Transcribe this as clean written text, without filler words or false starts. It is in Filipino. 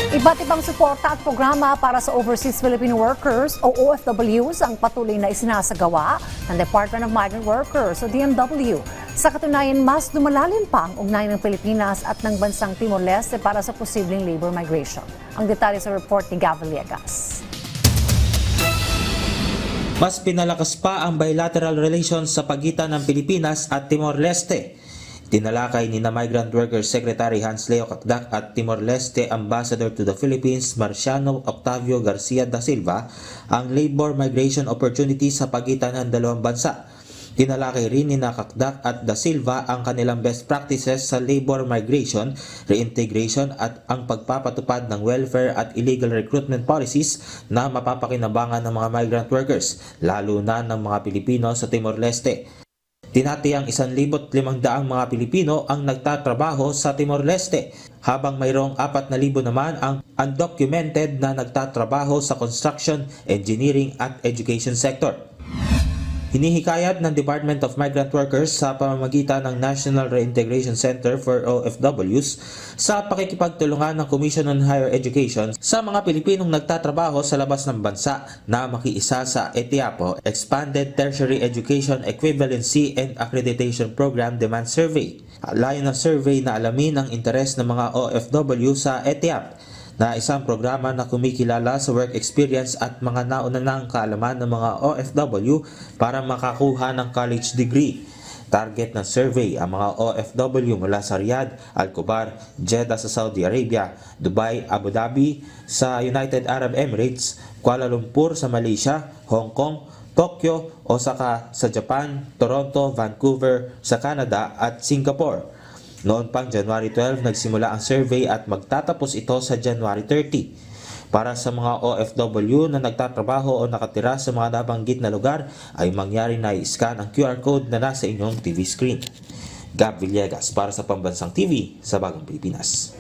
Iba't ibang suporta at programa para sa Overseas Filipino Workers o OFWs ang patuloy na isinasagawa ng Department of Migrant Workers o DMW. Sa katunayan, mas lumalalim pa ang ugnayan ng Pilipinas at ng bansang Timor-Leste para sa posibleng labor migration. Ang detalye sa report ni Gav Villegas. Mas pinalakas pa ang bilateral relations sa pagitan ng Pilipinas at Timor-Leste. Tinalakay ni Migrant Workers Secretary Hans Leo Cacdac at Timor-Leste Ambassador to the Philippines Marciano Octavio Garcia da Silva ang labor migration opportunity sa pagitan ng dalawang bansa. Tinalakay rin ni Cacdac at da Silva ang kanilang best practices sa labor migration, reintegration at ang pagpapatupad ng welfare at illegal recruitment policies na mapapakinabangan ng mga migrant workers, lalo na ng mga Pilipino sa Timor-Leste. Tinatayang 1,500 mga Pilipino ang nagtatrabaho sa Timor-Leste, habang mayroong 4,000 naman ang undocumented na nagtatrabaho sa construction, engineering at education sector. Hinihikayat ng Department of Migrant Workers sa pamamagitan ng National Reintegration Center for OFWs sa pakikipagtulungan ng Commission on Higher Education sa mga Pilipinong nagtatrabaho sa labas ng bansa na makiisa sa ETIAPO, Expanded Tertiary Education Equivalency and Accreditation Program Demand Survey. Layon ng survey na alamin ang interes ng mga OFW sa ETIAP, na isang programa na kumikilala sa work experience at mga naunang kaalaman ng mga OFW para makakuha ng college degree. Target ng survey ang mga OFW mula sa Riyadh, Al-Khobar, Jeddah sa Saudi Arabia, Dubai, Abu Dhabi sa United Arab Emirates, Kuala Lumpur sa Malaysia, Hong Kong, Tokyo, Osaka sa Japan, Toronto, Vancouver sa Canada at Singapore. Noon pang January 12, nagsimula ang survey at magtatapos ito sa January 30. Para sa mga OFW na nagtatrabaho o nakatira sa mga nabanggit na lugar, ay mangyari na i-scan ang QR code na nasa inyong TV screen. Gav Villegas para sa Pambansang TV sa Bagong Pilipinas.